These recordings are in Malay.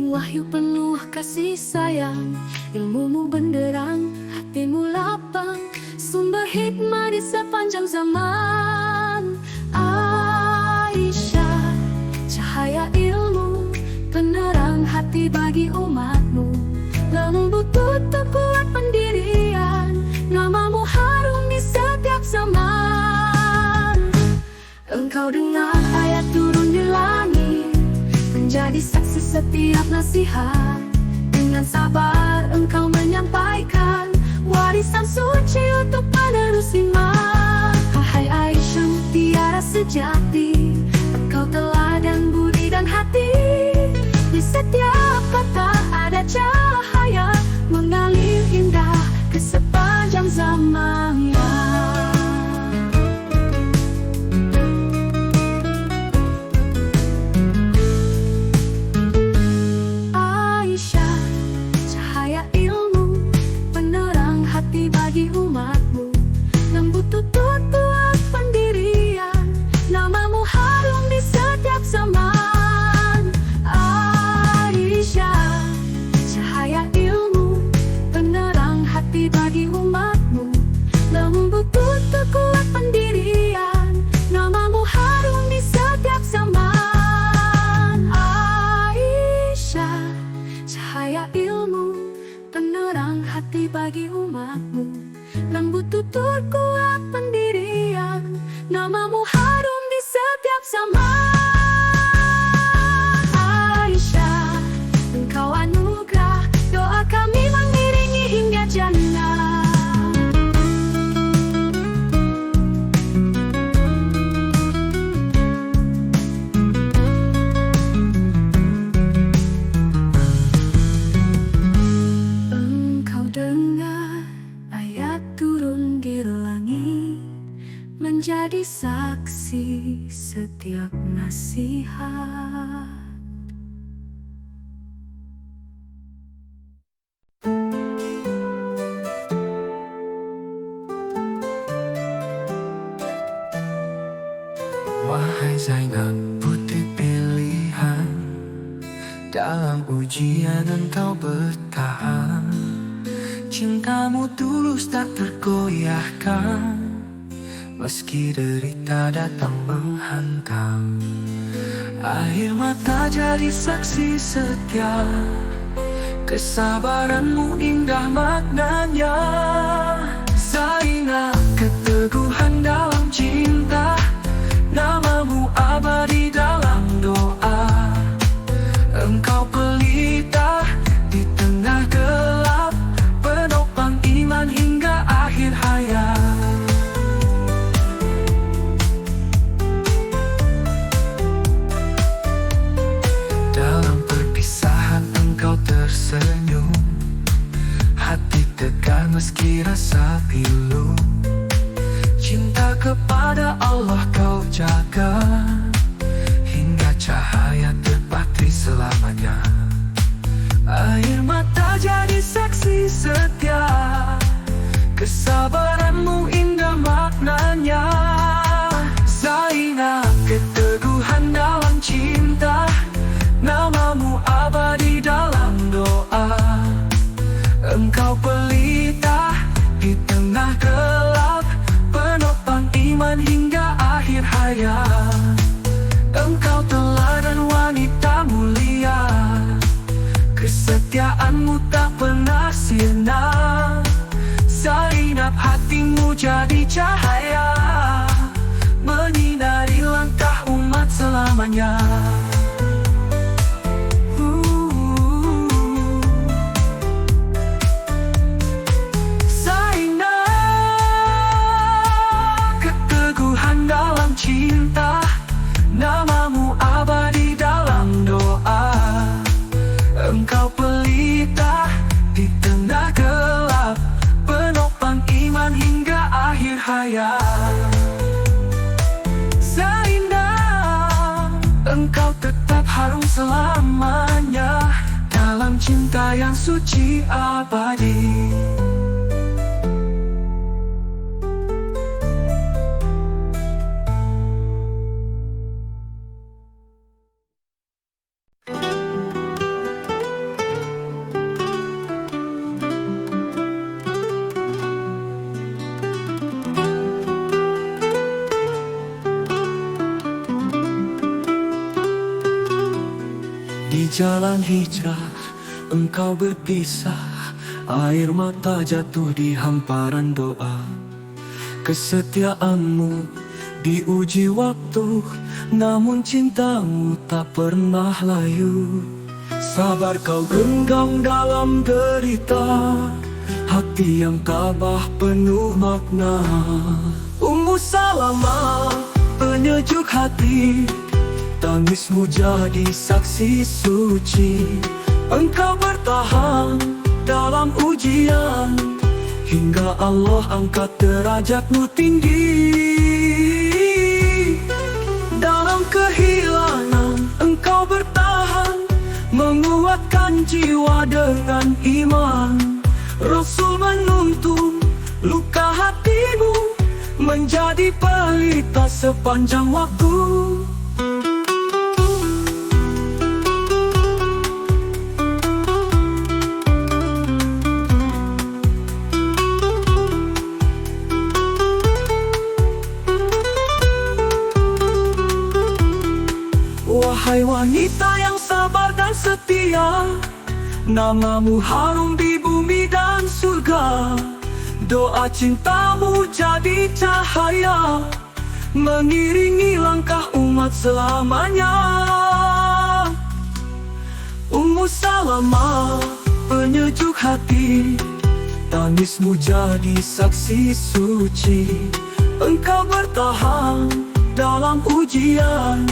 wahyu penuh kasih sayang, ilmumu benderang, hatimu lapang, sumber hikmah di sepanjang zaman. Aisyah, cahaya ilmu, penerang hati bagi umatmu, lembut tutup kuat pendirian, namamu harum di setiap zaman. Engkau dengar ayat turun di langit, menjadi saksi setiap nasihat. Dengan sabar engkau menyampaikan warisan suci untuk penerus iman. Hai Aisyah mutiara sejati, engkau teladan budi dan hati. Di setiap kata ada cahaya, mengalir indah ke sepanjang zaman. Aisyah, cahaya ilmu, penerang hati bagi umatmu, lembut tutur kuat pendirian, namamu harum di setiap zaman. Aisyah, cahaya ilmu, penerang hati bagi umatmu, lembut tutur kuat pendirian, namamu harum di setiap zaman. Aisyah, cahaya ilmu, penerang hati bagi umatmu, lembut tutur kuat pendirian, namamu harum di setiap zaman. Aisyah, engkau anugerah, doa kami mengiringi hingga jannah. Engkau dengar ayat turun di langit, menjadi saksi setiap nasihat. Wahai Zainab putri pilihan, dalam ujian engkau bertahan. Cintamu tulus tak tergoyahkan, meski derita datang menghantam. Air mata jadi saksi setia, kesabaranmu indah maknanya. Zainab, keteguhan dalam cinta, namamu abadi dalam doa. Engkau pelita di tengah gelap, penopang iman hingga akhir hayat. Dalam perpisahan engkau tersenyum, hati tegar meski rasa pilu. Cinta kepada Allah kau jaga, hingga cahaya terpatri selamanya. Air mata jadi saksi setia, kesabaranmu indah maknanya. Zainab, keteguhan dalam cinta, namamu abadi dalam doa. Engkau pelita di tengah gelap, penopang iman hingga akhir hayat. Engkau teladan wanita mulia, kesetiaanmu tak pernah sirna. Zainab, hatimu jadi cahaya, menyinari langkah umat selamanya. Cinta, namamu abadi dalam doa. Engkau pelita di tengah gelap, penopang iman hingga akhir hayat. Zainab, engkau tetap harum selamanya, dalam cinta yang suci abadi. Di jalan hijrah engkau berpisah, air mata jatuh di hamparan doa. Kesetiaanmu diuji waktu, namun cintamu tak pernah layu. Sabar kau genggam dalam derita, hati yang tabah penuh makna. Ummu Salamah, penyejuk hati, tangismu jadi saksi suci. Engkau bertahan dalam ujian, hingga Allah angkat derajatmu tinggi. Dalam kehilangan engkau bertahan, menguatkan jiwa dengan iman. Rasul menuntun luka hatimu, menjadi pelita sepanjang waktu. Wahai wanita yang sabar dan setia, namamu harum di bumi dan surga. Doa cintamu jadi cahaya, mengiringi langkah umat selamanya. Ummu Salamah, penyejuk hati, tangismu jadi saksi suci. Engkau bertahan dalam ujian,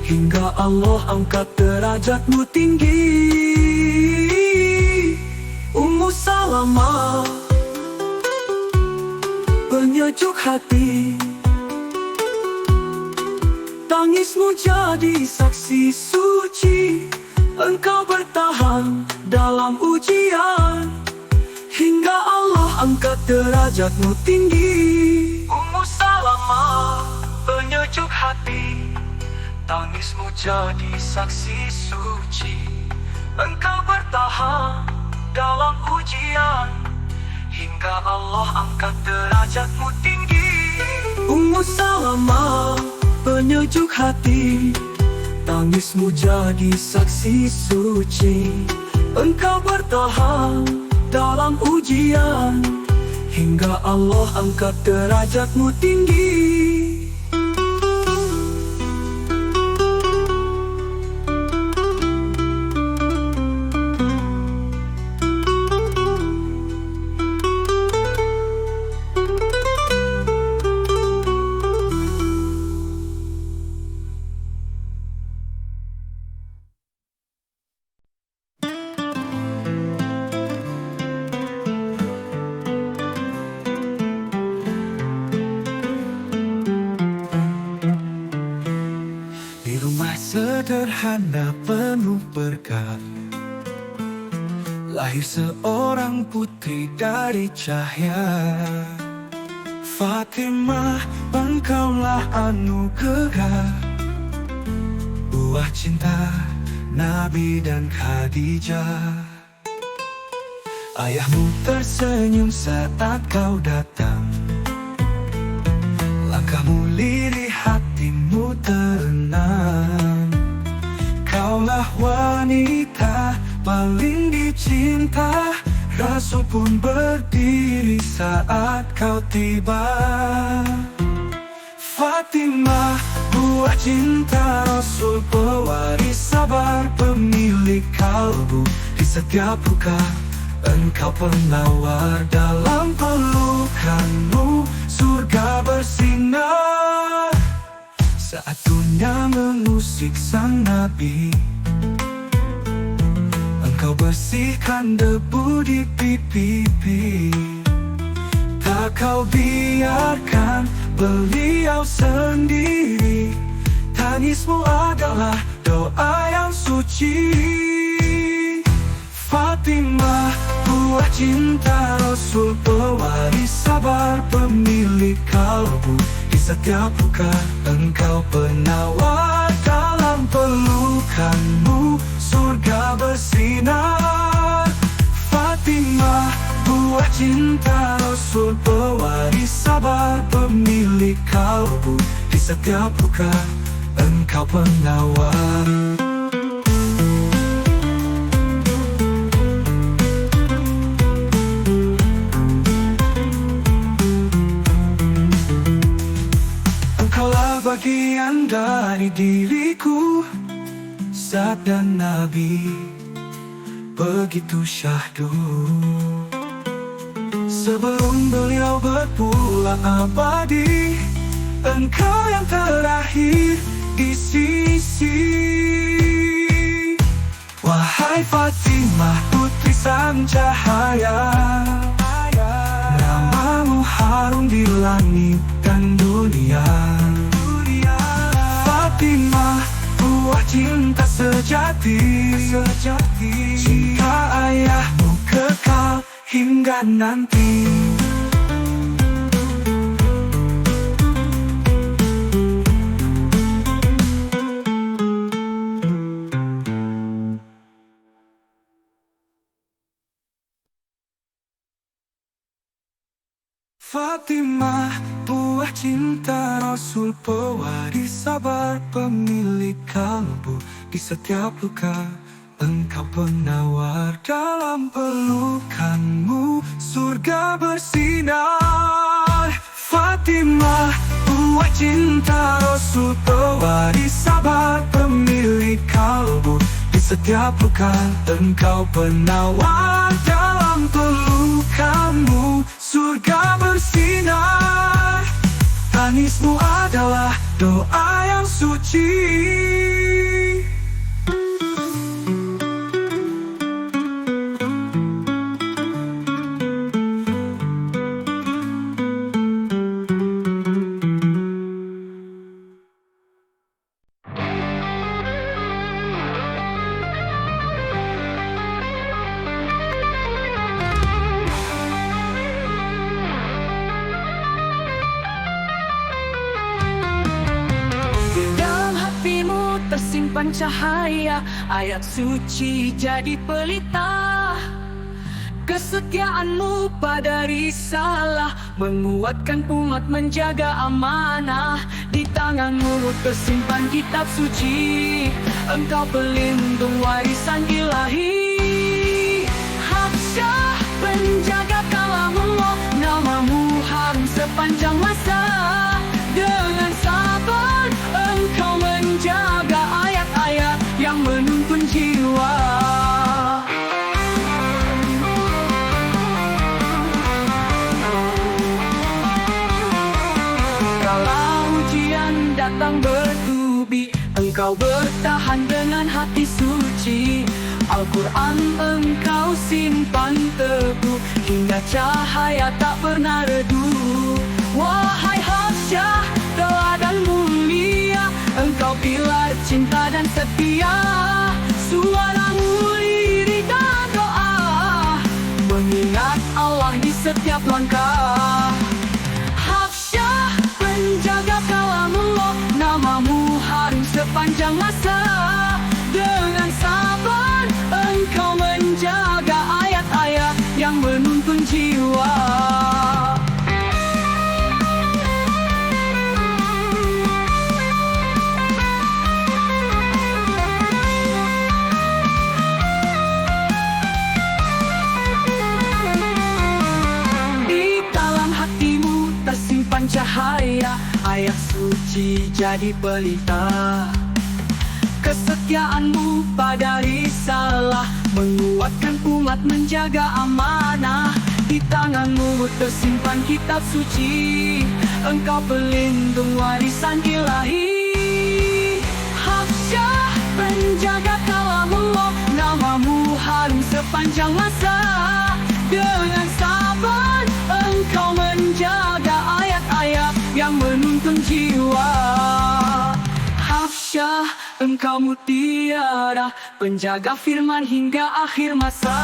hingga Allah angkat derajatmu tinggi. Ummu Salamah, penyejuk hati, tangismu jadi saksi suci. Engkau bertahan dalam ujian, hingga Allah angkat derajatmu tinggi. Ummu Salamah, penyejuk hati, tangismu jadi saksi suci. Engkau bertahan dalam ujian, hingga Allah angkat derajatmu tinggi. Ummu Salamah, penyejuk hati, tangismu jadi saksi suci. Engkau bertahan dalam ujian, hingga Allah angkat derajatmu tinggi. Sederhana penuh berkah, lahir seorang putri dari cahaya. Fatimah, engkaulah anugerah, buah cinta Nabi dan Khadijah. Ayahmu tersenyum saat kau datang, langkahmu lirih, hatimu tenang. Kaulah wanita paling dicinta, Rasul pun berdiri saat kau tiba. Fatimah, buah cinta Rasul, pewaris sabar, pemilik kalbu. Di setiap luka engkau penawar, dalam pelukanmu surga bersinar. Saat dunia mengusik sang Nabi, engkau bersihkan debu di pipi. Tak kau biarkan beliau sendiri, tangismu adalah doa yang suci. Fatimah, buah cinta Rasul, pewaris sabar, pemilik kalbu. Di setiap luka engkau penawar, dalam pelukanmu surga bersinar. Fatimah, buah cinta Rasul, pewaris sabar, pemilik kalbu. Di setiap luka engkau penawar. mukjizat dan nabi, begitu syahdu. Sebelum beliau berpulang abadi, engkau yang terakhir di sisi. Wahai Fatimah, putri sang cahaya, namamu harum di langit dan dunia. Fatimah, buah cinta sejati, cinta ayahmu kekal hingga nanti. Fatimah, buah cinta Rasul, pewaris sabar, pemilik kalbu. Di setiap luka, engkau penawar, dalam pelukanmu surga bersinar. Fatimah, buah cinta Rasul, pewaris sabar, pemilik kalbu. Di setiap luka, engkau penawar, dalam pelukanmu surga bersinar. Tangismu adalah doa yang suci. Tersimpan cahaya, ayat suci jadi pelita. Kesetiaanmu pada risalah, menguatkan umat menjaga amanah. Di tanganmu tersimpan kitab suci, engkau pelindung warisan ilahi. Hafsyah, penjaga kalamullah, namamu harum sepanjang masa. Dengan sabar engkau menjaga ayat-ayat yang menuntun jiwa. Kalau ujian datang bertubi, engkau bertahan dengan hati suci. Al-Quran engkau simpan teguh, hingga cahaya tak pernah redup. Wahai Hafsyah, teladan mulia, engkau pilar cinta dan setia. Suaramu lirik dan doa, mengingat Allah di setiap langkah. Hafsyah, penjaga kalamullah, namamu harum sepanjang masa. Dengan sabar engkau menjaga ayat-ayat yang menuntun jiwa. Cahaya, ayat suci jadi pelita. Kesetiaanmu pada risalah, menguatkan umat menjaga amanah. Di tanganmu tersimpan kitab suci, engkau pelindung warisan ilahi. Hafsyah, penjaga kalamullah, namamu harum sepanjang masa. Dengan sabar engkau menjaga ayat-ayat yang menuntun jiwa. Hafsyah, engkau mutiara, penjaga firman hingga akhir masa.